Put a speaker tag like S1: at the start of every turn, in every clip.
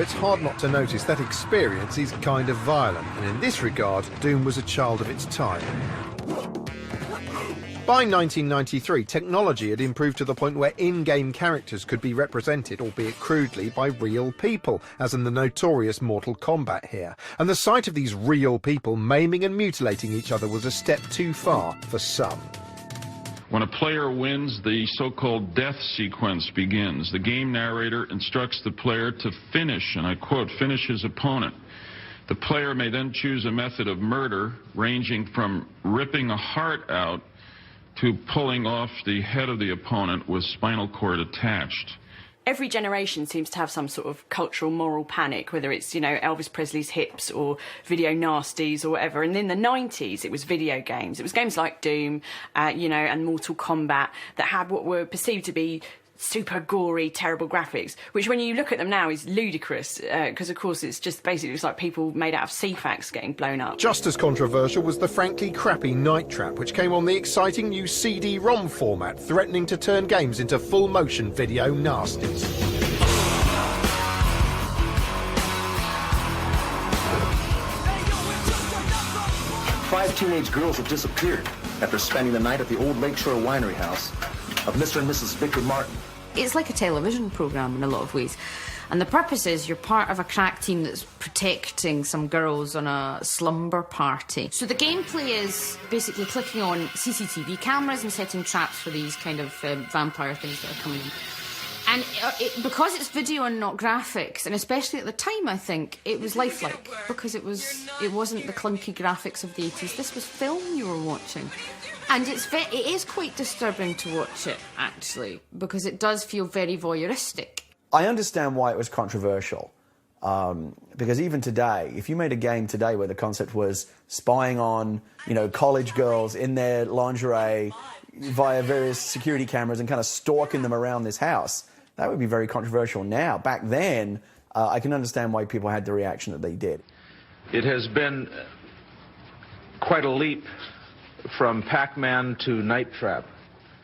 S1: It's hard not to notice that experience is kind of violent, and in this regard, Doom was a child of its time. By 1993, technology had improved to the point where in-game characters could be represented, albeit crudely, by real people, as in the notorious Mortal Kombat here. And the sight of these real people maiming and mutilating each other was a step too far for some.
S2: When a player wins, the so-called death sequence begins. The game narrator instructs the player to finish, and I quote, finish his opponent. The player may then choose a method of murder, ranging from ripping a heart out to pulling off the head of the opponent with spinal cord attached.
S3: Every generation seems to have some sort of cultural moral panic, whether it's, you know, Elvis Presley's hips or video nasties or whatever. And in the 90s, it was video games. It was games like Doom, you know, and Mortal Kombat that had what were perceived to be super gory, terrible graphics, which when you look at them now is ludicrous, because of course it's just basically it's like people made out of CFAX getting blown up.
S1: Just as controversial was the frankly crappy Night Trap, which came on the exciting new CD-ROM format, threatening to turn games into full-motion video nasties.
S4: Five teenage girls have disappeared after spending the night at the old Lakeshore Winery house of Mr. and Mrs. Victor Martin.
S5: It's like a television programme in a lot of ways. And the purpose is you're part of a crack team that's protecting some girls on a slumber party. So the gameplay is basically clicking on CCTV cameras and setting traps for these kind of vampire things that are coming in. And because it's video and not graphics, and especially at the time, I think, it was lifelike. Because it wasn't the clunky graphics of the 80s. This was film you were watching. And it is quite disturbing to watch it, actually, because it does feel very voyeuristic.
S6: I understand why it was controversial, because even today, if you made a game today where the concept was spying on, you know, college girls in their lingerie via various security cameras and kind of stalking them around this house, that would be very controversial now. Back then, I can understand why people had the reaction that they did.
S7: It has been quite a leap from Pac-Man to Night Trap.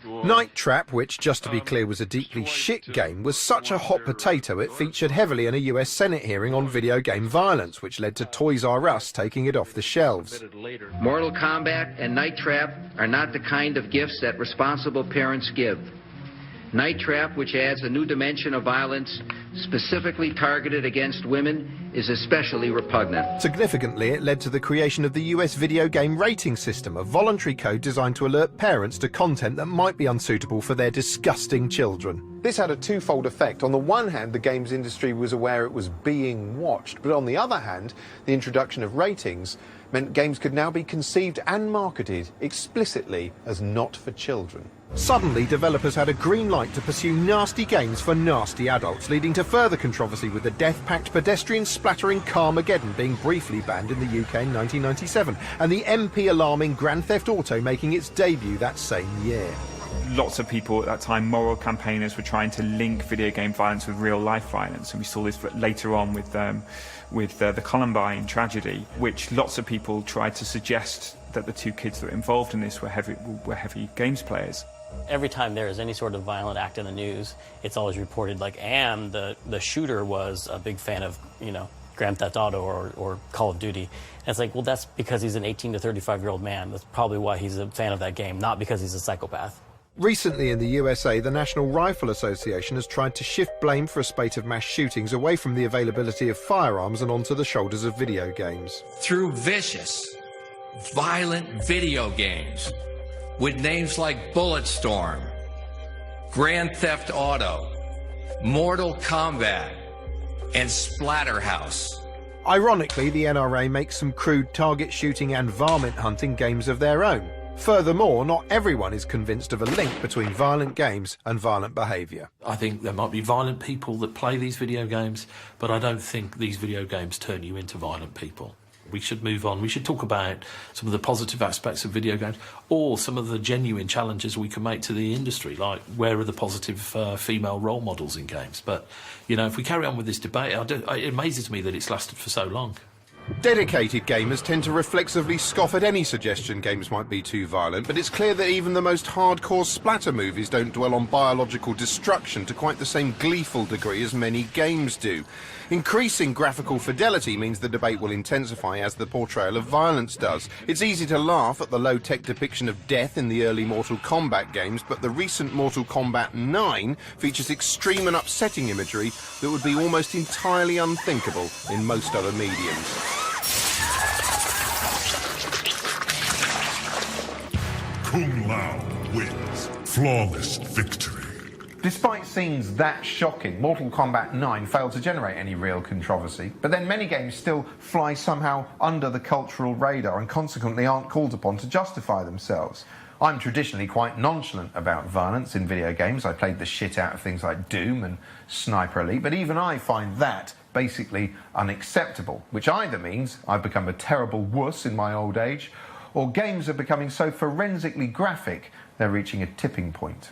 S1: Night Trap, which, just to be clear, was a deeply shit game, was such a hot potato it featured heavily in a US Senate hearing on video game violence, which led to Toys R Us taking it off the shelves.
S8: Mortal Kombat and Night Trap are not the kind of gifts that responsible parents give. Night Trap, which adds a new dimension of violence specifically targeted against women, is especially repugnant.
S1: Significantly, it led to the creation of the US video game rating system, a voluntary code designed to alert parents to content that might be unsuitable for their disgusting children. This had a twofold effect. On the one hand, the games industry was aware it was being watched, but on the other hand, the introduction of ratings meant games could now be conceived and marketed explicitly as not for children. Suddenly, developers had a green light to pursue nasty games for nasty adults, leading to further controversy with the death-packed pedestrian splattering Carmageddon being briefly banned in the UK in 1997, and the MP-alarming Grand Theft Auto making its debut that same year.
S9: Lots of people at that time, moral campaigners, were trying to link video game violence with real-life violence, and we saw this later on with the Columbine tragedy, which lots of people tried to suggest that the two kids that were involved in this were heavy games players.
S10: Every time there is any sort of violent act in the news, it's always reported like, and the shooter was a big fan of, you know, Grand Theft Auto or Call of Duty. And it's like, well, that's because he's an 18 to 35-year-old man. That's probably why he's a fan of that game, not because he's a psychopath.
S1: Recently in the USA, the National Rifle Association has tried to shift blame for a spate of mass shootings away from the availability of firearms and onto the shoulders of video games.
S11: Through vicious, violent video games with names like Bulletstorm, Grand Theft Auto, Mortal Kombat, and Splatterhouse.
S1: Ironically, the NRA makes some crude target shooting and varmint hunting games of their own. Furthermore, not everyone is convinced of a link between violent games and violent behaviour.
S12: I think there might be violent people that play these video games, but I don't think these video games turn you into violent people. We should move on. We should talk about some of the positive aspects of video games, or some of the genuine challenges we can make to the industry, like where are the positive female role models in games. But, you know, if we carry on with this debate, it amazes me that it's lasted for so long.
S1: Dedicated gamers tend to reflexively scoff at any suggestion games might be too violent, but it's clear that even the most hardcore splatter movies don't dwell on biological destruction to quite the same gleeful degree as many games do. Increasing graphical fidelity means the debate will intensify as the portrayal of violence does. It's easy to laugh at the low-tech depiction of death in the early Mortal Kombat games, but the recent Mortal Kombat 9 features extreme and upsetting imagery that would be almost entirely unthinkable in most other mediums.
S13: Kung Lao wins. Flawless victory.
S1: Despite scenes that shocking, Mortal Kombat 9 failed to generate any real controversy, but then many games still fly somehow under the cultural radar and consequently aren't called upon to justify themselves. I'm traditionally quite nonchalant about violence in video games. I played the shit out of things like Doom and Sniper Elite, but even I find that basically unacceptable, which either means I've become a terrible wuss in my old age, or games are becoming so forensically graphic they're reaching a tipping point.